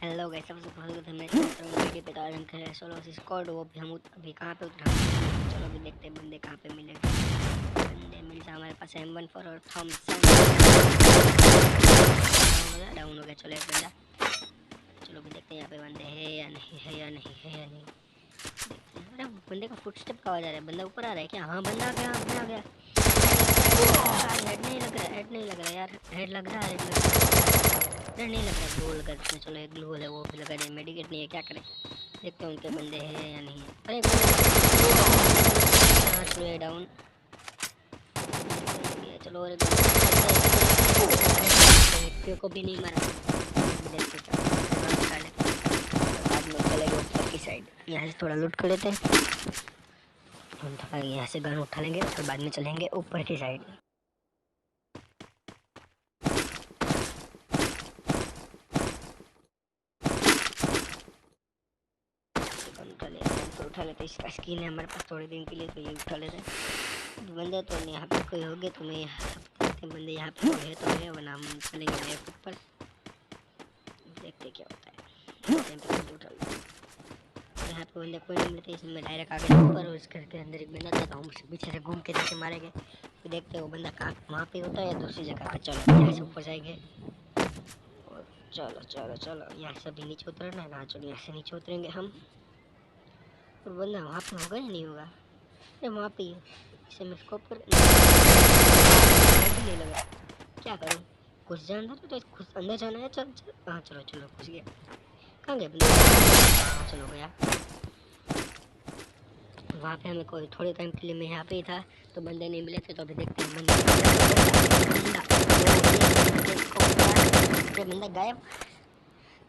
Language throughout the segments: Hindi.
हेलो गाइस, सबसे पहले तो मैं वीडियो पे तो आज हम खेल रहे सोलो स्क्वाड। वो भी हम अभी कहाँ पे उतरा, चलो अभी देखते हैं बंदे कहाँ पे मिलेंगे। बंदे मिल जाए हमारे पास M14 और थॉमसन। डाउन हो गया, चलो एक बंदा। चलो अभी देखते हैं यहाँ पे बंदे है या नहीं, है या नहीं, है या नहीं। देखते हैं। अरे बंदे का फुटस्टेप का आवाज आ रहा है, बंदा ऊपर आ रहा है क्या? हाँ बंदा आ गया, बंदा आ गया। हेड नहीं लग रहा, हेड नहीं लग रहा यार, हेड लग रहा है, हेड लग रहा है, नहीं लग रहा। ग्लू लगा इसमें, चलो एक ग्लू है वो भी लगा दे। मेडिकेट नहीं है, क्या करें, देखते हैं उनके बंदे हैं या नहीं है। अरे चलो ये डाउन, चलो और एक को भी नहीं मारा। बाद में चलेंगे ऊपर की साइड, यहाँ से थोड़ा लूट कर लेते हैं। हम थोड़ा यहाँ से गन उठा लेंगे और बाद में चलेंगे ऊपर की साइड। उठा लेते, इसका स्किन है हमारे पास थोड़े दिन के लिए, तो ये उठा लेते हैं। बंदे तो यहाँ पे कोई हो गए तो मैं बंदे यहाँ पे है तो है, वरना हम चलेंगे लेफ्ट ऊपर, देखते क्या होता है। उठा यहाँ पे बंदे कोई नहीं मिलते, इसमें डायरेक्ट आगे ऊपर और इसके अंदर एक बंदा था, तो हम पीछे से घूम के जाके मारेंगे। फिर देखते हैं वो बंदा कहाँ वहाँ पे होता है या दूसरी जगह पे। चलो यहाँ से ऊपर जाएंगे और चलो चलो चलो यहाँ से अभी नीचे उतरना है। चलो यहाँ से नीचे उतरेंगे हम, और बंदा वहाँ पे होगा या नहीं होगा? अरे वहाँ पे इसे मैं स्कोप कर नहीं लगा, क्या करूँ? घुस जाना था तो घुस अंदर जाना है। चल चल, हाँ चलो चलो घुस गया। कहाँ गया बंदा? हाँ चलो गया। वहाँ पे हमें कोई थोड़े टाइम के लिए मैं यहाँ पे ही था तो बंदे नहीं मिले थे, तो अभी देखते हैं बंदा गायब।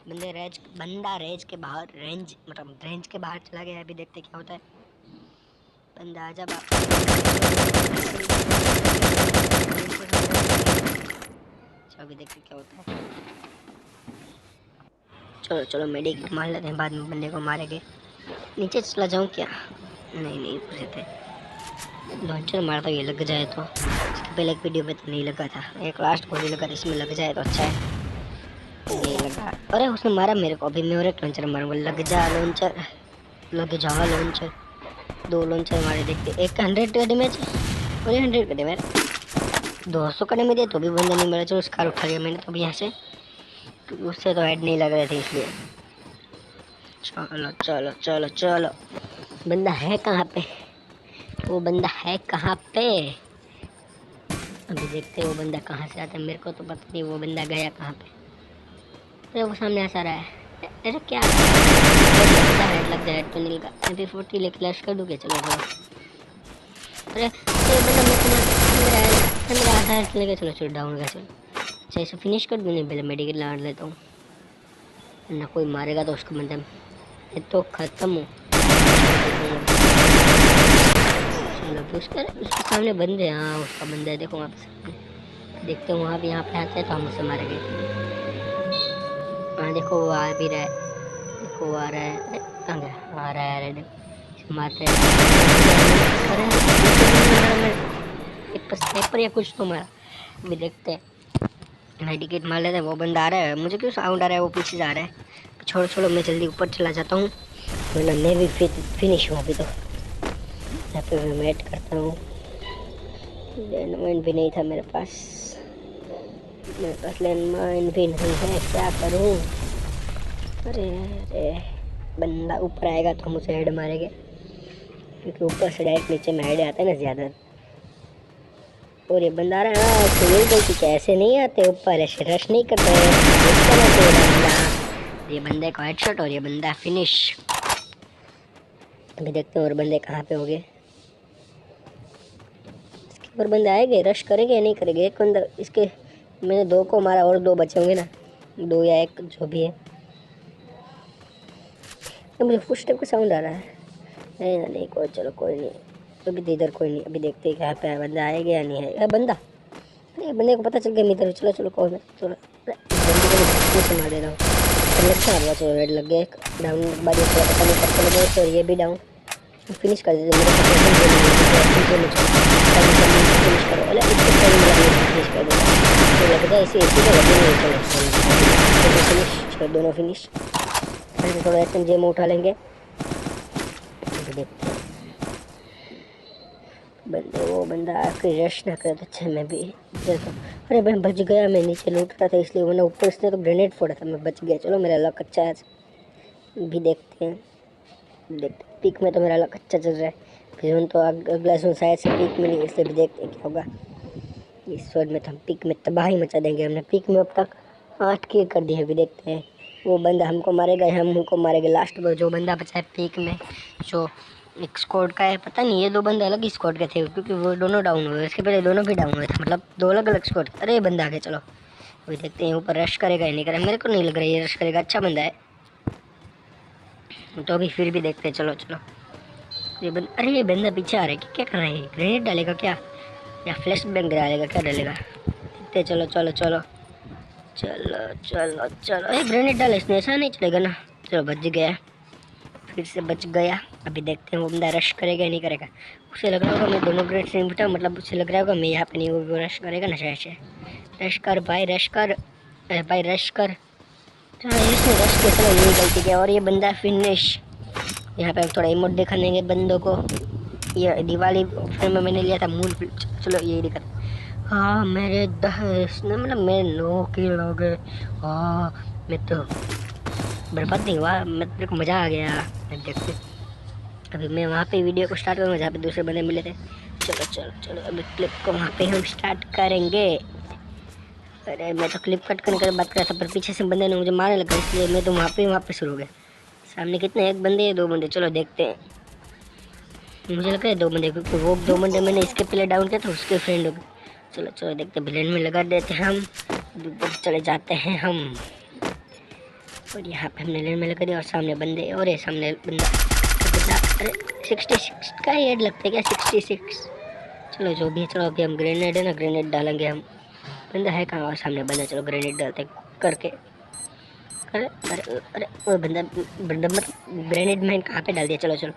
बंदा रेंज के बाहर, रेंज के बाहर चला गया। अभी देखते क्या होता है। बंदा आजा बाप, अभी देखते क्या होता है। चलो चलो मेडिकेट मार लेते हैं, बाद में बंदे को मारेंगे। नीचे चला जाऊँ क्या? नहीं पूछे थे लॉन्चर मारता, ये लग जाए तो। इसके पहले एक वीडियो में तो नहीं लगा था, एक लास्ट गोली लगा था, इसमें लग जाए तो अच्छा है। नहीं लगा, अरे उसने मारा मेरे को। अभी मैं और एक लॉन्चर मारूंगा। लग जा लॉन्चर, लग जा लॉन्चर। 2 लॉन्चर मारे, देखते। एक 100 का डैमेज और 100 का डैमेज, 200 का डैमेज है तो भी बंदा नहीं मिला। चलो स्कार उठा लिया मैंने तो भी यहाँ से, उससे तो हेड नहीं लग रहे थे इसलिए। चलो चलो चलो चलो, बंदा है कहाँ पे? वो बंदा है कहाँ पे? अभी देखते वो बंदा कहाँ से आता है, मेरे को तो पता नहीं वो बंदा गया कहाँ पे। अरे वो सामने ऐसा रहा है। अरे क्या हेड लग जाए, हेड तो नहीं लगा। MP40 लेके लैश कर दूँ क्या? चलो चलो। अरे बंदा मेरा आधा हेड चलेगा। चलो चलो डाउन गया। चलो अच्छा इसे फिनिश कर दूँ, नहीं पहले मेडिकेट लगा लेता हूँ, ना कोई मारेगा तो उसको मतलब मैं तो ख़त्म हूँ। चलो उसके सामने बंदे, हाँ उसका बंदा है, देखो वहाँ पे। देखते हैं वहाँ भी, यहाँ पे आते हैं तो हम उसे मारेंगे। हाँ देखो वो आ भी रहा है, देखो वो आ रहा है। अरे कहाँ गया? आ रहा है, अरे मारते हैं। एक स्नाइपर या कुछ तो मारा, अभी देखते हैं। मेडिकेट मार लेते हैं। वो बंदा आ रहा है, मुझे क्यों साउंड आ रहा है? वो पीछे जा रहा है। छोड़ो छोड़ो, मैं जल्दी ऊपर चला जाता हूँ, वरना मैं भी फिनिश हूँ अभी तो। यहाँ पे मैं वेट करता हूँ। लैंडमाइन भी नहीं था मेरे पास, लैंडमाइन भी नहीं है, क्या करूँ? अरे अरे बंदा ऊपर आएगा तो हम उसे हेड मारेंगे, क्योंकि ऊपर से डायरेक्ट नीचे में हेड आता है ना ज़्यादा। और ये बंदा आ रहा है, तो यही गलती क्या, ऐसे नहीं आते ऊपर, ऐसे रश नहीं करते। ये बंदे को हेडशॉट और ये बंदा फिनिश। अभी देखते हैं और बंदे कहाँ पे हो गए। इसके और बंदे आएंगे, रश करेंगे या नहीं करेंगे? एक बंदा इसके, मैंने 2 को मारा और 2 बचे होंगे ना, 2 या 1 जो भी है। तो मुझे फुटस्टेप का साउंड आ रहा है। नहीं कोई, चलो कोई नहीं, अभी तो इधर कोई नहीं। अभी देखते हैं कहाँ पे बंदा आएगा या नहीं आएगा। बंदा, अरे बंदे को पता चल गया इधर। चलो चलो कोई नहीं, चलो बंदे को मार दे रहा हूँ। चलो रेड लग गया, एक डाउन बारी पता नहीं कब चले गए। और ये भी डाउन, फिनिश कर देते मेरे फिनिश करो। अरे फिनिश कर देगा, लग जाए इसी इसी का लगे। चलो फिनिश चलो दोनों फिनिश। फिर थोड़ा SMG में उठा लेंगे। तो देखते हैं बंदे, वो बंदा आके रश ना करे तो अच्छा मैं भी चलता हूँ। अरे मैं बच गया, मैं नीचे लूट रहा था इसलिए, वरना ऊपर से तो ग्रेनेड फोड़ा था, मैं बच गया। चलो मेरा लक अच्छा है भी। देखते हैं पीक में तो मेरा लक अच्छा चल रहा है। फिर तो अगला जोन शायद से पीक में नहीं, इसलिए भी देखते हैं क्या होगा। इस जोन में तो हम पीक में तबाही मचा देंगे। हमने पीक में अब तक 8 किल कर दिए। अभी देखते हैं वो बंदा हमको मारेगा, हम उनको मारेंगे। लास्ट में जो बंदा बचा है पीक में, जो एक स्क्वाड का है, पता नहीं ये 2 बंदे अलग ही स्क्वाड के थे, क्योंकि वो दोनों डाउन हुए। इसके पहले दोनों भी डाउन हुए थे, मतलब 2 अलग अलग स्क्वाड। अरे बंदा आ गया। चलो अभी देखते हैं ऊपर रश करेगा या नहीं करेगा। मेरे को नहीं लग रहा है ये रश करेगा, अच्छा बंदा है तो अभी फिर भी देखते हैं। चलो चलो अरे ये बंदा पीछे आ रहा है, क्या कर रहा है? ग्रेनेड डालेगा क्या, या फ्लैश बैंग डालेगा, क्या डालेगा? देखते चलो चलो चलो चलो चलो चलो। अरे ग्रेनेड डाले इसने, ऐसा नहीं चलेगा ना। चलो बच गया, फिर से बच गया। अभी देखते हैं वो बंदा रश करेगा या नहीं करेगा। उसे लग रहा होगा मैं दोनों ग्रेड से उठा, मतलब उसे लग रहा होगा मैं यहाँ पे नहीं, वो रश करेगा ना शायद से। रश कर भाई, रश कर। अरे भाई रश कर। चलो इसने रश किया, चलो यही गलती किया। और ये बंदा फिनिश। यहाँ पे थोड़ा इमोट दिखा देंगे बंदों को। ये दिवाली ऑफर में मैंने लिया था मून। चलो ये दिखा। हाँ मेरे 10 मतलब मेरे 9 किल हो गए। हाँ मैं तो बर्बाद नहीं हुआ, मेरे को मज़ा आ गया। मैं देखते अभी मैं वहाँ पे वीडियो को स्टार्ट करूँगा जहाँ पे दूसरे बंदे मिले थे। चलो चलो चलो अभी क्लिप को वहाँ पे हम स्टार्ट करेंगे। अरे मैं तो क्लिप कट करने की बात कर रहा था, पर पीछे से बंदे ने मुझे मारने लगा, इसलिए मैं तो वहाँ पे शुरू हो गया। सामने कितने, एक बंदे 2 बंदे? चलो देखते हैं। मुझे लगा है 2 बंदे, क्योंकि वो 2 बंदे मैंने इसके पहले डाउन किया था, उसके फ्रेंड हो गए। चलो चलो देखते, विलेन में लगा देते हैं हम। चले जाते हैं हम, और यहाँ पे हमने लेन में लगा दिया। और सामने बंदे, और ये सामने बंदा। अरे 66 का हेड लगता है क्या? 66। चलो जो भी है, चलो अभी हम ग्रेनेड है ना, ग्रेनेड डालेंगे हम। बंदा है कहाँ? और सामने बंदा। चलो ग्रेनेड डालते करके। अरे अरे अरे वो बंदा बंदा मतलब ग्रेनेड मैंने कहाँ पे डाल दिया? चलो चलो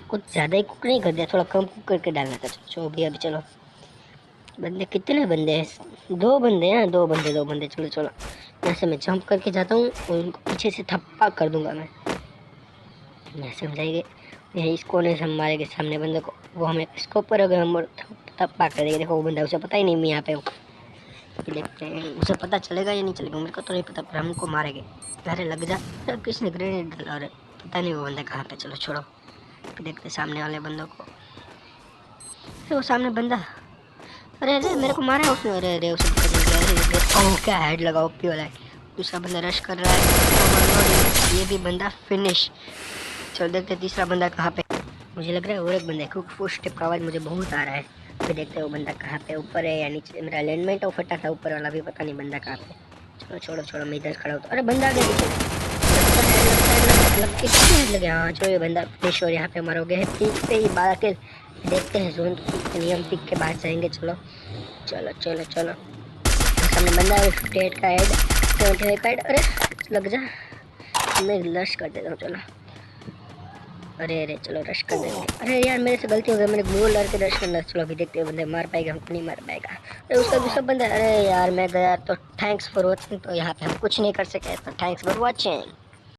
कुछ ज़्यादा ही कुक नहीं कर दिया, थोड़ा कम कुक करके डालना था। चलो जो भी अभी चलो। बंदे कितने बंदे हैं? 2 बंदे हैं, 2 बंदे 2 बंदे। चलो चलो यहाँ से मैं जंप करके जाता हूँ और उनको पीछे से थप्पा कर दूंगा मैं। ऐसे हम जाएंगे यही इस कोने से, हम मारेंगे सामने बंदे को। वो हमें इसको ऊपर अगर हम थप्पा कर देंगे। देखो वो बंदा, उसे पता ही नहीं मैं यहाँ पे हूँ। देखते हैं उसे पता चलेगा या नहीं चलेगा, मेरे को तो नहीं पता, पर हमको मारेंगे। अरे लग जा। किसने ग्रेनेड डाला? अरे पता नहीं वो बंदा कहाँ पे। चलो छोड़ो, देखते सामने वाले बंदों को। वो सामने बंदा, अरे अरे मेरे को मारा है उसने। अरे अरे उसे क्या हेड लगा, ओपी वाला है। दूसरा बंदा रश कर रहा है, ये भी बंदा फिनिश। चलो देखते तीसरा बंदा कहाँ पे। मुझे लग रहा है और एक बंदा है, क्योंकि फुट स्टेप का आवाज़ मुझे बहुत आ रहा है। फिर देखते हैं वो बंदा कहाँ पे, ऊपर है या नीचे। मेरा अलाइनमेंट तो फटा था ऊपर वाला, भी पता नहीं बंदा कहाँ पे। चलो छोड़ो छोड़ो, मैं इधर खड़ा होता। अरे बंदा आ गया लगे। हाँ चलो ये बंदा फिनिश। और यहाँ पे हमारा हो गया है पीक पे ही 12 किल। देखते हैं जोन के नियम, पीक के बाद जाएंगे। चलो चलो चलो चलो सामने बंदा है 58 का हेड, 75 का हेड। अरे लग जा, मैं रश कर देता हूँ। चलो अरे अरे चलो रश कर देंगे। अरे यार मेरे से गलती हो गई, मैंने गोल लड़ के रश करना। चलो अभी देखते हैं बंदे मार पाएगा, हमको नहीं मार पाएगा। अरे उसका दूसरा बंदा। अरे यार मैं गया तो थैंक्स फॉर वॉचिंग। तो यहाँ पे हम कुछ नहीं कर सके, तो थैंक्स फॉर वॉचिंग।